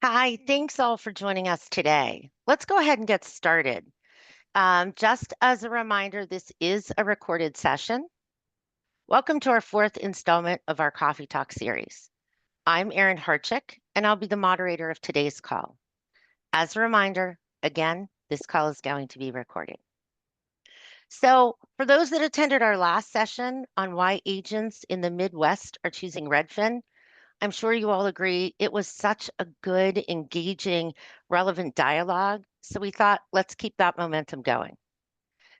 Hi, thanks all for joining us today. Let's go ahead and get started. Just as a reminder, this is a recorded session. Welcome to our fourth installment of our Coffee Talk series. I'm Erin Harchick, and I'll be the moderator of today's call. As a reminder, again, this call is going to be recorded. So, for those that attended our last session on why agents in the Midwest are choosing Redfin, I'm sure you all agree it was such a good, engaging, relevant dialogue. So we thought, let's keep that momentum going.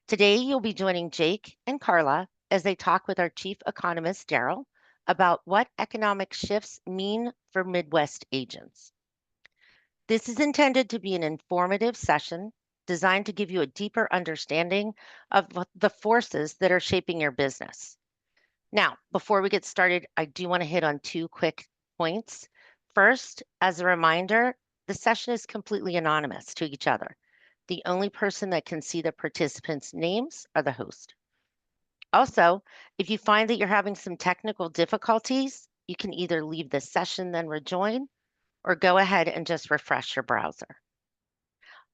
Today, you'll be joining Jake and Carla as they talk with our chief economist, Daryl, about what economic shifts mean for Midwest agents. This is intended to be an informative session designed to give you a deeper understanding of the forces that are shaping your business. Now, before we get started, I do want to hit on two quick points. First, as a reminder, the session is completely anonymous to each other. The only person that can see the participants' names are the host. Also, if you find that you're having some technical difficulties, you can either leave the session then rejoin or go ahead and just refresh your browser.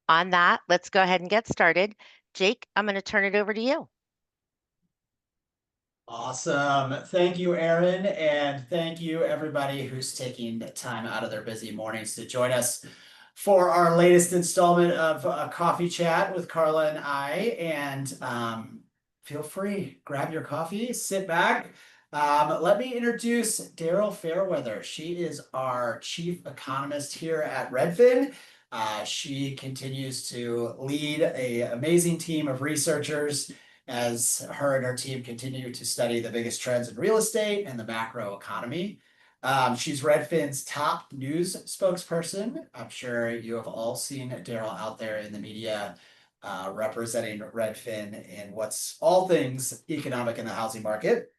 On that, let's go ahead and get started. Jake, I'm going to turn it over to you. Awesome. Thank you, Erin, and thank you everybody who's taking time out of their busy mornings to join us for our latest installment of Coffee Chat with Carla and I. And feel free, grab your coffee, sit back. Let me introduce Daryl Fairweather. She is our chief economist here at Redfin. She continues to lead an amazing team of researchers as her and her team continue to study the biggest trends in real estate and the macro economy. She's Redfin's top news spokesperson. I'm sure you have all seen Daryl out there in the media representing Redfin in what's all things economic in the housing market.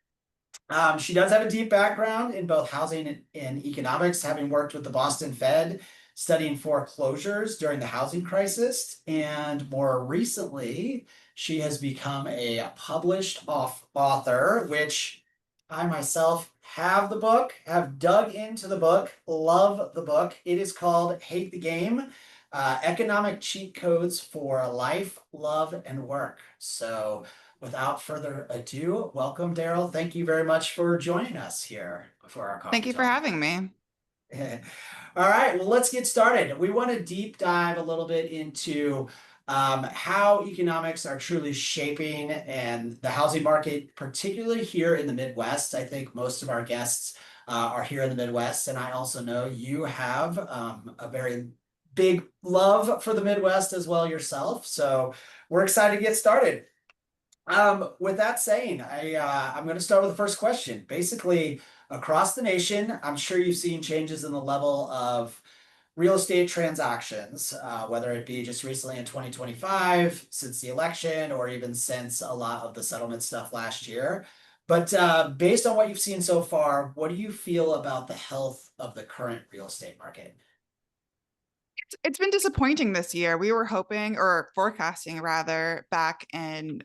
She does have a deep background in both housing and economics, having worked with the Boston Fed, studying foreclosures during the housing crisis. And more recently, she has become a published author, which I myself have the book, have dug into the book, love the book. It is called Hate the Game, Economic Cheat Codes for Life, Love, and Work. So without further ado, welcome, Daryl. Thank you very much for joining us here for our Thank coffee you for talk. having me. All right, well, let's get started. We want to deep dive a little bit into how economics are truly shaping and the housing market, particularly here in the Midwest. I think most of our guests are here in the Midwest, and I also know you have a very big love for the Midwest as well yourself. So we're excited to get started. With that saying, I'm going to start with the first question. Basically, across the nation, I'm sure you've seen changes in the level of real estate transactions, whether it be just recently in 2025, since the election, or even since a lot of the settlement stuff last year. But based on what you've seen so far, what do you feel about the health of the current real estate market? It's been disappointing this year. We were hoping or forecasting rather back in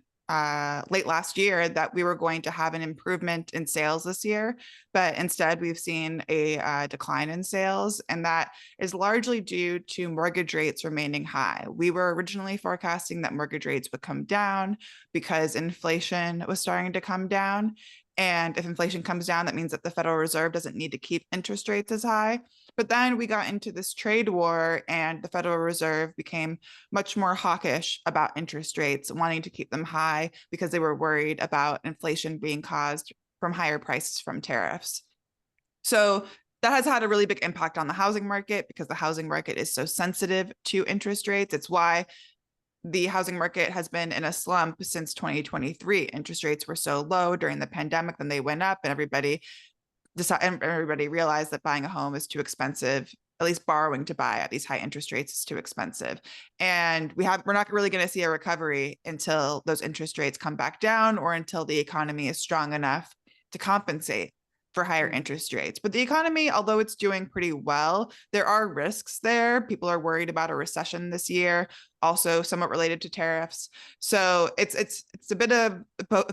late last year that we were going to have an improvement in sales this year, but instead we've seen a decline in sales, and that is largely due to mortgage rates remaining high. We were originally forecasting that mortgage rates would come down because inflation was starting to come down. And if inflation comes down, that means that the Federal Reserve doesn't need to keep interest rates as high. But then we got into this trade war, and the Federal Reserve became much more hawkish about interest rates, wanting to keep them high because they were worried about inflation being caused from higher prices from tariffs. So that has had a really big impact on the housing market because the housing market is so sensitive to interest rates. It's why the housing market has been in a slump since 2023. Interest rates were so low during the pandemic, then they went up, and everybody realized that buying a home is too expensive. At least borrowing to buy at these high interest rates is too expensive. And we're not really going to see a recovery until those interest rates come back down or until the economy is strong enough to compensate for higher interest rates. But the economy, although it's doing pretty well, there are risks there. People are worried about a recession this year, also somewhat related to tariffs. So it's a bit of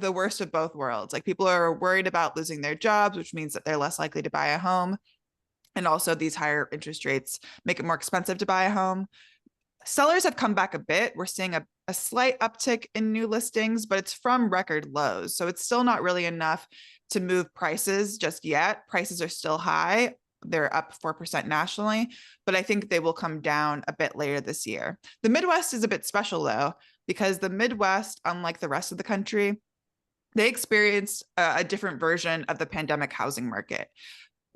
the worst of both worlds. Like, people are worried about losing their jobs, which means that they're less likely to buy a home. And also these higher interest rates make it more expensive to buy a home. Sellers have come back a bit. We're seeing a slight uptick in new listings, but it's from record lows. So it's still not really enough to move prices just yet. Prices are still high. They're up 4% nationally, but I think they will come down a bit later this year. The Midwest is a bit special though, because the Midwest, unlike the rest of the country, they experienced a different version of the pandemic housing market.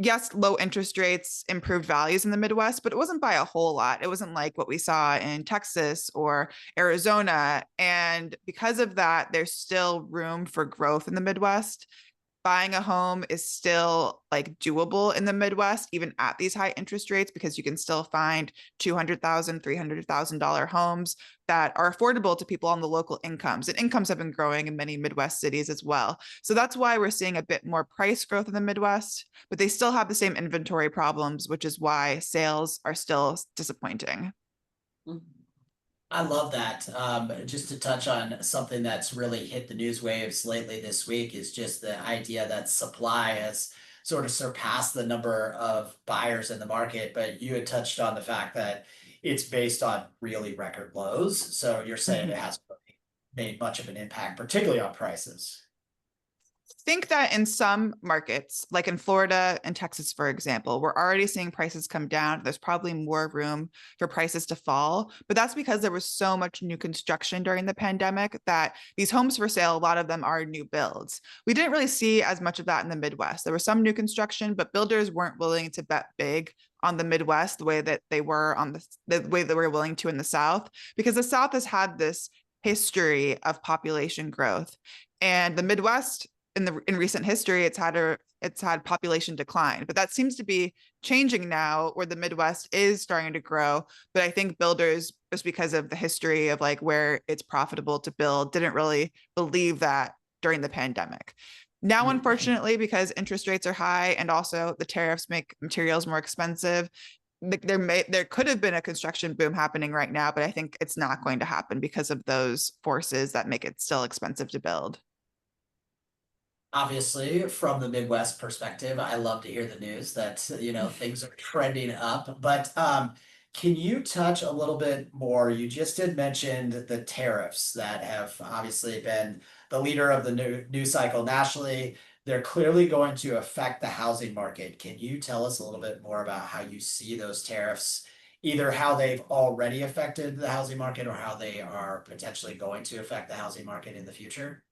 Yes, low interest rates improved values in the Midwest, but it wasn't by a whole lot. It wasn't like what we saw in Texas or Arizona. And because of that, there's still room for growth in the Midwest. Buying a home is still like doable in the Midwest, even at these high interest rates, because you can still find $200,000, $300,000 homes that are affordable to people on the local incomes. And incomes have been growing in many Midwest cities as well. So that's why we're seeing a bit more price growth in the Midwest, but they still have the same inventory problems, which is why sales are still disappointing. I love that. Just to touch on something that's really hit the news waves lately this week is just the idea that supply has sort of surpassed the number of buyers in the market. But you had touched on the fact that it's based on really record lows. So you're saying it hasn't really made much of an impact, particularly on prices. Think that in some markets, like in Florida and Texas, for example, we're already seeing prices come down. There's probably more room for prices to fall, but that's because there was so much new construction during the pandemic that these homes for sale, a lot of them are new builds. We didn't really see as much of that in the Midwest. There was some new construction, but builders weren't willing to bet big on the Midwest the way that they were on the way that we're willing to in the South, because the South has had this history of population growth. And the Midwest in recent history, it's had population decline, but that seems to be changing now, where the Midwest is starting to grow. But I think builders, just because of the history of like where it's profitable to build, didn't really believe that during the pandemic. Now, unfortunately, because interest rates are high and also the tariffs make materials more expensive, there could have been a construction boom happening right now, but I think it's not going to happen because of those forces that make it still expensive to build. Obviously, from the Midwest perspective, I love to hear the news that, you know, things are trending up. But can you touch a little bit more? You just did mention the tariffs that have obviously been the leader of the news cycle nationally. They're clearly going to affect the housing market. Can you tell us a little bit more about how you see those tariffs, either how they've already affected the housing market or how they are potentially going to affect the housing market in the future?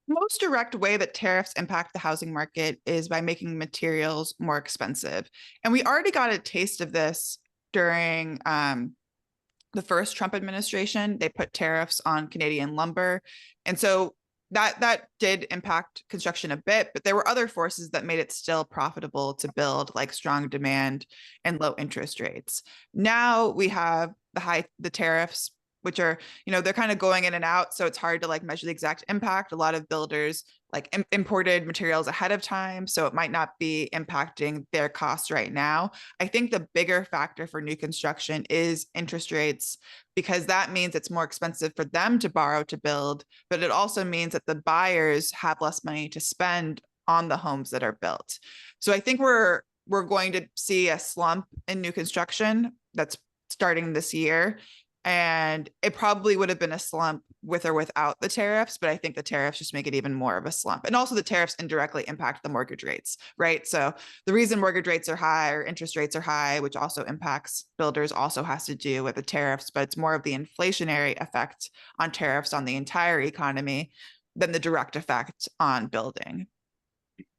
Most direct way that tariffs impact the housing market is by making materials more expensive. And we already got a taste of this during the first Trump administration. They put tariffs on Canadian lumber. And so that did impact construction a bit, but there were other forces that made it still profitable to build, like strong demand and low interest rates. Now we have the tariffs, which are, they're kind of going in and out, so it's hard to like measure the exact impact. A lot of builders like imported materials ahead of time, so it might not be impacting their costs right now. I think the bigger factor for new construction is interest rates, because that means it's more expensive for them to borrow to build, but it also means that the buyers have less money to spend on the homes that are built. So I think we're going to see a slump in new construction that's starting this year. And it probably would have been a slump with or without the tariffs, but I think the tariffs just make it even more of a slump. And also the tariffs indirectly impact the mortgage rates, right? So the reason mortgage rates are high or interest rates are high, which also impacts builders, also has to do with the tariffs, but it's more of the inflationary effect on tariffs on the entire economy than the direct effect on building.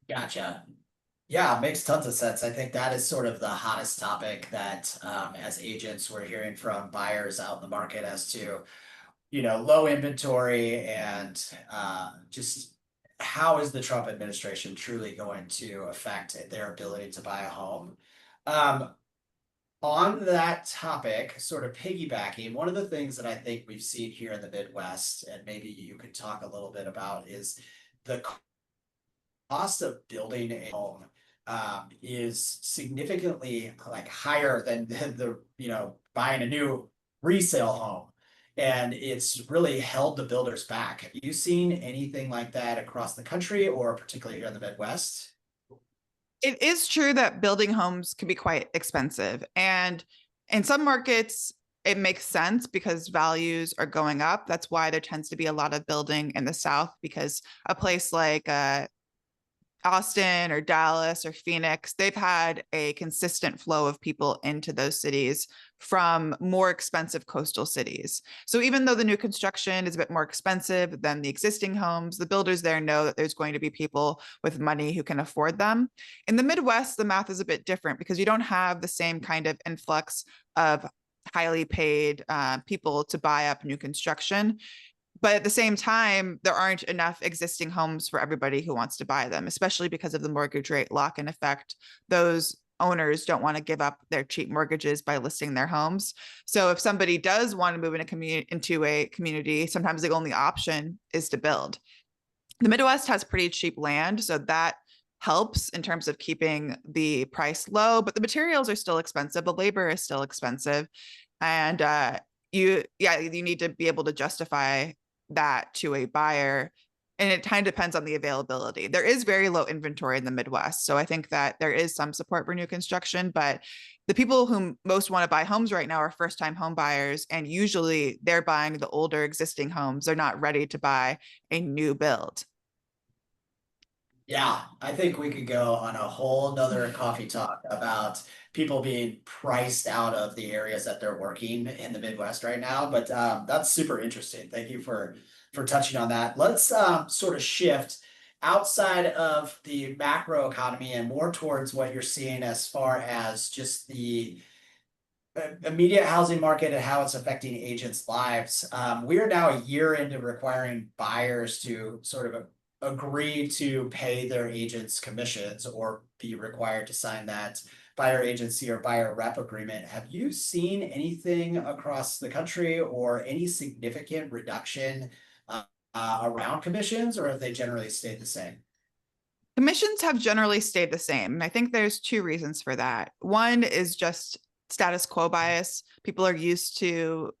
Gotcha. Yeah, makes tons of sense. I think that is sort of the hottest topic that as agents we're hearing from buyers out in the market as to, low inventory and just how is the Trump administration truly going to affect their ability to buy a home. On that topic, sort of piggybacking, one of the things that I think we've seen here in the Midwest, and maybe you could talk a little bit about, is the cost of building a home is significantly like higher than the buying a new resale home, and it's really held the builders back. Have you seen anything like that across the country or particularly here in the Midwest? It is true that building homes can be quite expensive. And in some markets, it makes sense because values are going up. That's why there tends to be a lot of building in the South, because a place like Austin or Dallas or Phoenix, they've had a consistent flow of people into those cities from more expensive coastal cities. So even though the new construction is a bit more expensive than the existing homes, the builders there know that there's going to be people with money who can afford them. In the Midwest, the math is a bit different because you don't have the same kind of influx of highly paid people to buy up new construction. But at the same time, there aren't enough existing homes for everybody who wants to buy them, especially because of the mortgage rate lock-in effect. Those owners don't want to give up their cheap mortgages by listing their homes. So if somebody does want to move into a community, sometimes the only option is to build. The Midwest has pretty cheap land, so that helps in terms of keeping the price low, but the materials are still expensive. The labor is still expensive. And you need to be able to justify that to a buyer. And it kind of depends on the availability. There is very low inventory in the Midwest. So I think that there is some support for new construction, but the people who most want to buy homes right now are first-time home buyers. And usually they're buying the older existing homes. They're not ready to buy a new build. Yeah, I think we could go on a whole nother coffee talk about people being priced out of the areas that they're working in the Midwest right now. But that's super interesting. Thank you for touching on that. Let's sort of shift outside of the macro economy and more towards what you're seeing as far as just the immediate housing market and how it's affecting agents' lives. We are now a year into requiring buyers to sort of agree to pay their agents commissions or be required to sign that buyer agency or buyer rep agreement. Have you seen anything across the country or any significant reduction around commissions, or have they generally stayed the same? Commissions have generally stayed the same. And I think there's two reasons for that. One is just status quo bias. People are used to,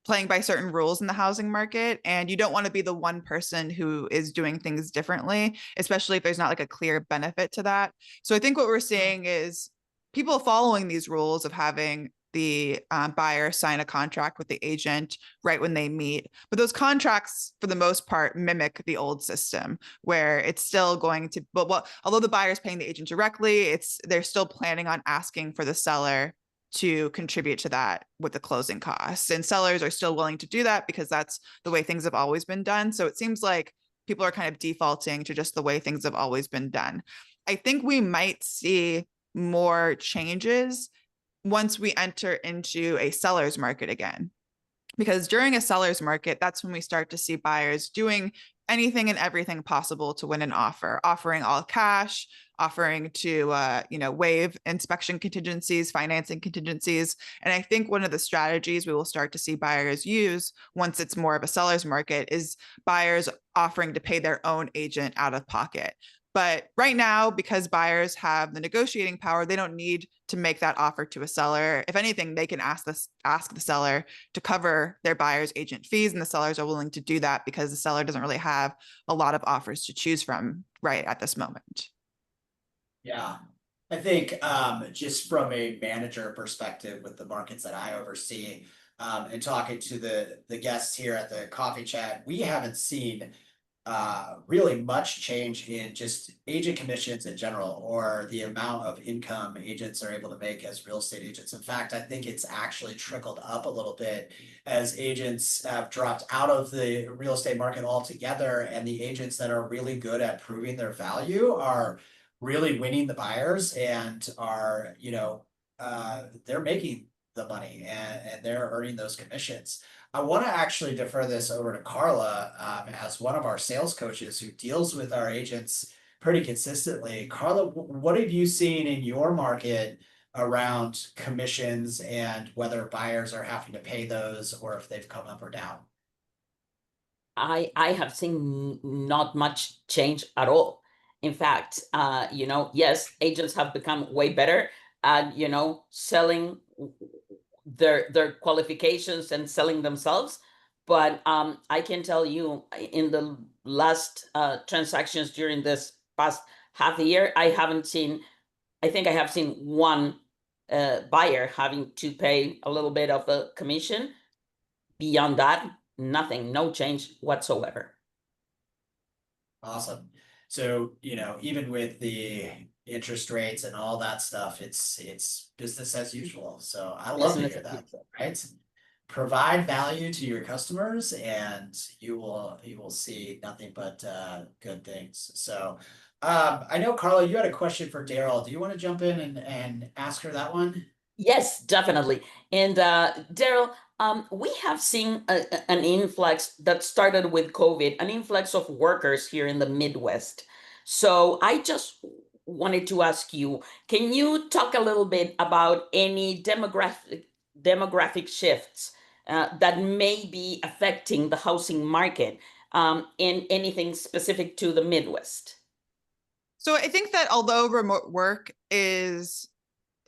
playing by certain rules in the housing market, and you don't want to be the one person who is doing things differently, especially if there's not like a clear benefit to that. So I think what we're seeing is people following these rules of having the buyer sign a contract with the agent right when they meet. But those contracts, for the most part, mimic the old system where it's still going to, but although the buyer is paying the agent directly, they're still planning on asking for the seller to contribute to that with the closing costs. And sellers are still willing to do that because that's the way things have always been done. So it seems like people are kind of defaulting to just the way things have always been done. I think we might see more changes once we enter into a seller's market again. Because during a seller's market, that's when we start to see buyers doing anything and everything possible to win an offer, offering all cash, offering to waive inspection contingencies, financing contingencies. And I think one of the strategies we will start to see buyers use once it's more of a seller's market is buyers offering to pay their own agent out of pocket. But right now, because buyers have the negotiating power, they don't need to make that offer to a seller. If anything, they can ask the seller to cover their buyer's agent fees, and the sellers are willing to do that because the seller doesn't really have a lot of offers to choose from right at this moment. Yeah, I think just from a manager perspective with the markets that I oversee, and talking to the guests here at the coffee chat, we haven't seen really much change in just agent commissions in general, or the amount of income agents are able to make as real estate agents. In fact, I think it's actually trickled up a little bit as agents have dropped out of the real estate market altogether, and the agents that are really good at proving their value are really winning the buyers and are, they're making the money and they're earning those commissions. I want to actually defer this over to Carla as one of our sales coaches who deals with our agents pretty consistently. Carla, what have you seen in your market around commissions and whether buyers are having to pay those or if they've come up or down? I have seen not much change at all. In fact, yes, agents have become way better at, selling their qualifications and selling themselves. But I can tell you in the last transactions during this past half the year, I think I have seen one buyer having to pay a little bit of a commission. Beyond that, nothing, no change whatsoever. Awesome. So, even with the interest rates and all that stuff, it's business as usual. So I love to Business hear as that, usual. right? Provide value to your customers and you will see nothing but good things. So I know, Carla, you had a question for Daryl. Do you want to jump in and ask her that one? Yes, definitely. And Daryl, we have seen an influx that started with COVID, an influx of workers here in the Midwest. So I just wanted to ask you, can you talk a little bit about any demographic shifts that may be affecting the housing market, and anything specific to the Midwest? So I think that although remote work is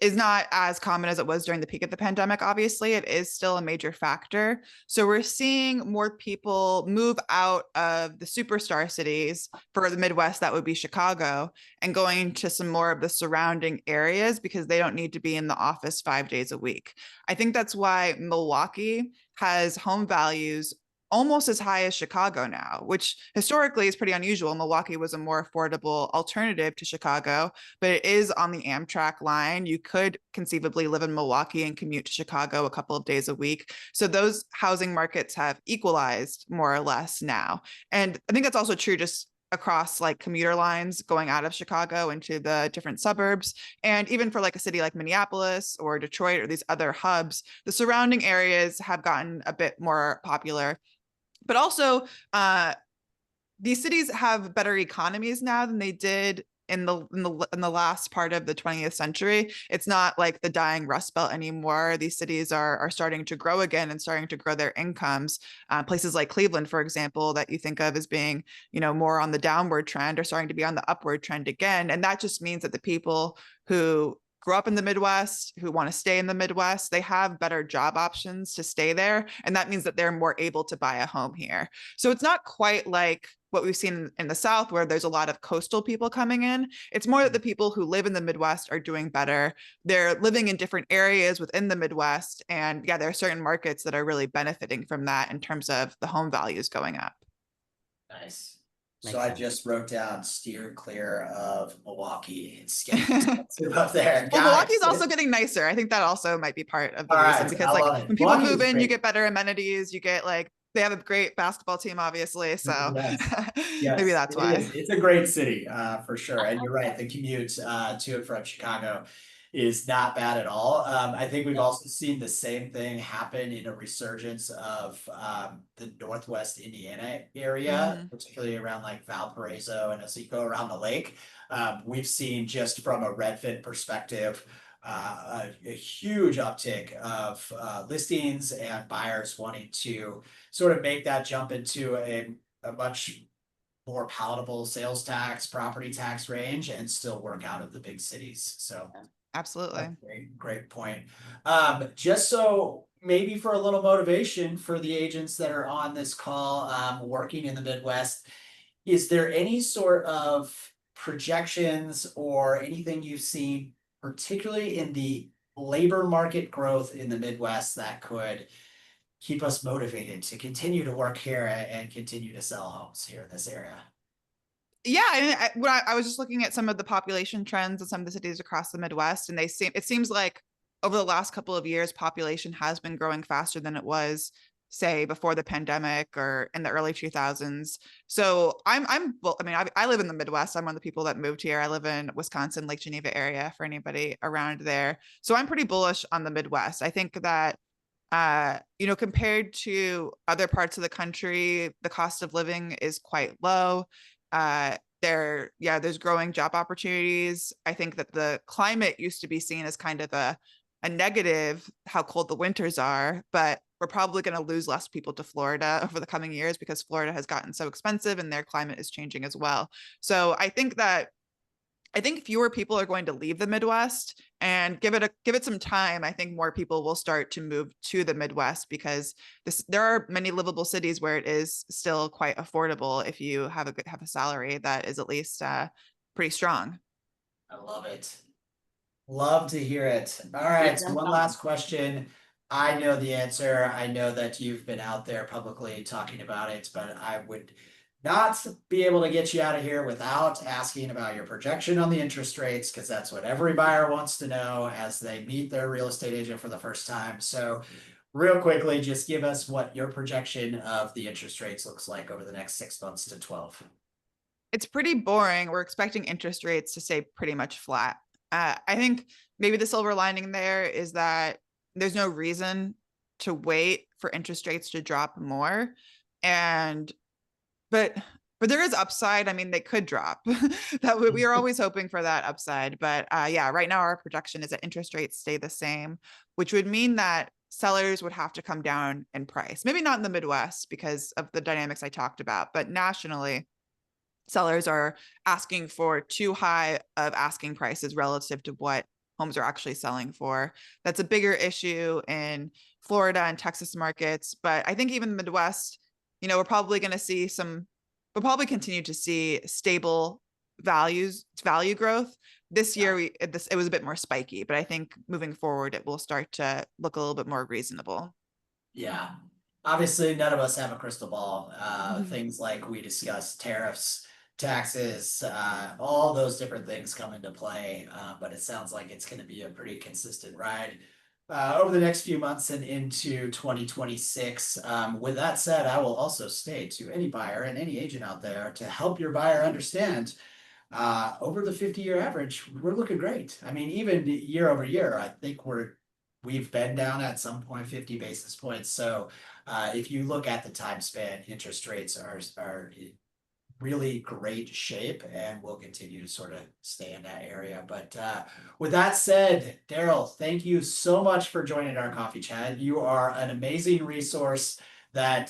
not as common as it was during the peak of the pandemic, obviously, it is still a major factor. So we're seeing more people move out of the superstar cities for the Midwest, that would be Chicago, and going to some more of the surrounding areas because they don't need to be in the office 5 days a week. I think that's why Milwaukee has home values almost as high as Chicago now, which historically is pretty unusual. Milwaukee was a more affordable alternative to Chicago, but it is on the Amtrak line. You could conceivably live in Milwaukee and commute to Chicago a couple of days a week. So those housing markets have equalized more or less now. And I think that's also true just across like commuter lines going out of Chicago into the different suburbs. And even for like a city like Minneapolis or Detroit or these other hubs, the surrounding areas have gotten a bit more popular. But also, these cities have better economies now than they did in the last part of the 20th century. It's not like the dying Rust Belt anymore. These cities are starting to grow again and starting to grow their incomes. Places like Cleveland, for example, that you think of as being, more on the downward trend, are starting to be on the upward trend again. And that just means that the people who grew up in the Midwest, who want to stay in the Midwest, they have better job options to stay there. And that means that they're more able to buy a home here. So it's not quite like what we've seen in the South, where there's a lot of coastal people coming in. It's more that the people who live in the Midwest are doing better. They're living in different areas within the Midwest. And yeah, there are certain markets that are really benefiting from that in terms of the home values going up. Nice. Makes So I sense. just wrote down steer clear of Milwaukee. It's getting expensive up there. Well, Guys, Milwaukee's also getting nicer. I think that also might be part of the all reason, right, because I like love it. when people move Milwaukee's in, you great. get better amenities. You get like, they have a great basketball team, obviously. So Yes. maybe Yes, that's it why. is. It's a great city, for sure. And you're right, the commute to and from Chicago is not bad at all. I think we've also seen the same thing happen in a resurgence of the Northwest Indiana area, particularly around like Valparaiso, and as you go around the lake. We've seen, just from a Redfin perspective, a huge uptick of listings and buyers wanting to sort of make that jump into a much more palatable sales tax, property tax range, and still work out of the big cities. So Absolutely. great point. Just so maybe for a little motivation for the agents that are on this call, working in the Midwest, is there any sort of projections or anything you've seen, particularly in the labor market growth in the Midwest, that could keep us motivated to continue to work here and continue to sell homes here in this area? Yeah, and when I was just looking at some of the population trends in some of the cities across the Midwest, and it seems like over the last couple of years, population has been growing faster than it was, say, before the pandemic or in the early 2000s. So I live in the Midwest. I'm one of the people that moved here. I live in Wisconsin, Lake Geneva area, for anybody around there. So I'm pretty bullish on the Midwest. I think that compared to other parts of the country, the cost of living is quite low. There's growing job opportunities. I think that the climate used to be seen as kind of a negative, how cold the winters are, but we're probably going to lose less people to Florida over the coming years because Florida has gotten so expensive and their climate is changing as well. So I think fewer people are going to leave the Midwest, and give it some time. I think more people will start to move to the Midwest because there are many livable cities where it is still quite affordable if you have a salary that is at least pretty strong. I love it. Love to hear it. All right, Yeah. one last question. I know the answer. I know that you've been out there publicly talking about it, but I would not be able to get you out of here without asking about your projection on the interest rates, because that's what every buyer wants to know as they meet their real estate agent for the first time. So real quickly, just give us what your projection of the interest rates looks like over the next 6 months to 12. It's pretty boring. We're expecting interest rates to stay pretty much flat. I think maybe the silver lining there is that there's no reason to wait for interest rates to drop more. But there is upside. I mean, they could drop. That we are always hoping for that upside. But yeah, right now our projection is that interest rates stay the same, which would mean that sellers would have to come down in price. Maybe not in the Midwest because of the dynamics I talked about, but nationally, sellers are asking for too high of asking prices relative to what homes are actually selling for. That's a bigger issue in Florida and Texas markets. But I think even the Midwest, we're probably going to see we'll probably continue to see stable value growth. This year, it was a bit more spiky, but I think moving forward, it will start to look a little bit more reasonable. Yeah. Obviously, none of us have a crystal ball. Things like we discussed, tariffs, taxes, all those different things come into play. But it sounds like it's going to be a pretty consistent ride over the next few months and into 2026. With that said, I will also state to any buyer and any agent out there to help your buyer understand over the 50-year average, we're looking great. I mean, even year over year, I think we've been down at some point 50 basis points. So if you look at the time span, interest rates are in really great shape and will continue to sort of stay in that area. But with that said, Daryl, thank you so much for joining our coffee chat. You are an amazing resource that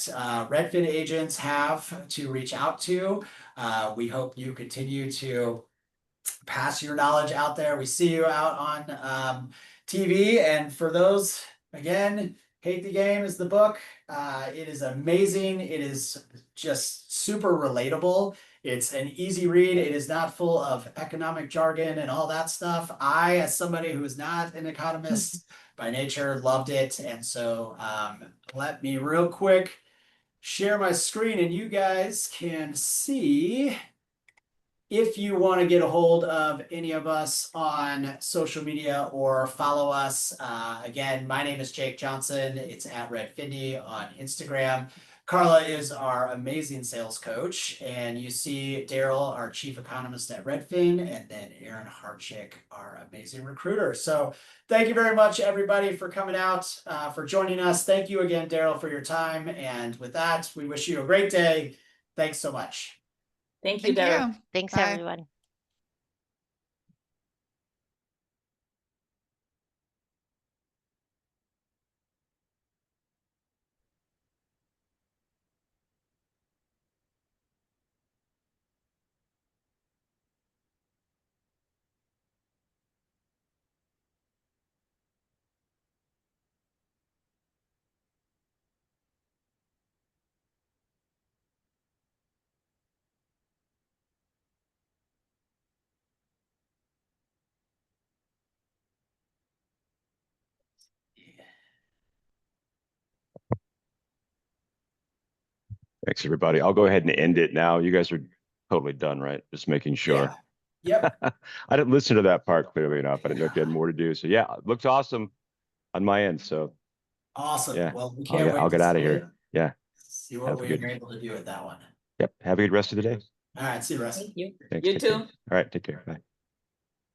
Redfin agents have to reach out to. We hope you continue to pass your knowledge out there. We see you out on TV. And for those, again, Hate the Game is the book. It is amazing. It is just super relatable. It's an easy read. It is not full of economic jargon and all that stuff. I, as somebody who is not an economist by nature, loved it. And so let me real quick share my screen and you guys can see. If you want to get a hold of any of us on social media or follow us, again, my name is Jake Johnson. It's at Redfin on Instagram. Carla is our amazing sales coach, and you see Daryl, our chief economist at Redfin, and then Aaron Harchick, our amazing recruiter. So thank you very much, everybody, for coming out, for joining us. Thank you again, Daryl, for your time. And with that, we wish you a great day. Thanks so much. Thank you, Thank Daryl. you. Thanks, Bye. everyone. Thanks, everybody. I'll go ahead and end it now. You guys are totally done, right? Just making sure. Yeah. Yep. I didn't listen to that part clearly enough. I didn't know if you had more to do. So yeah, it looks awesome on my end. So Awesome. yeah, Well, we can't wait I'll get to out of see it. here. Yeah. See what Have a we good- were able to do with that one. Yep. Have a good rest of the day. All right. See you, Russ. Thank you. Thanks. You Take care. too. All right. Take care. Bye.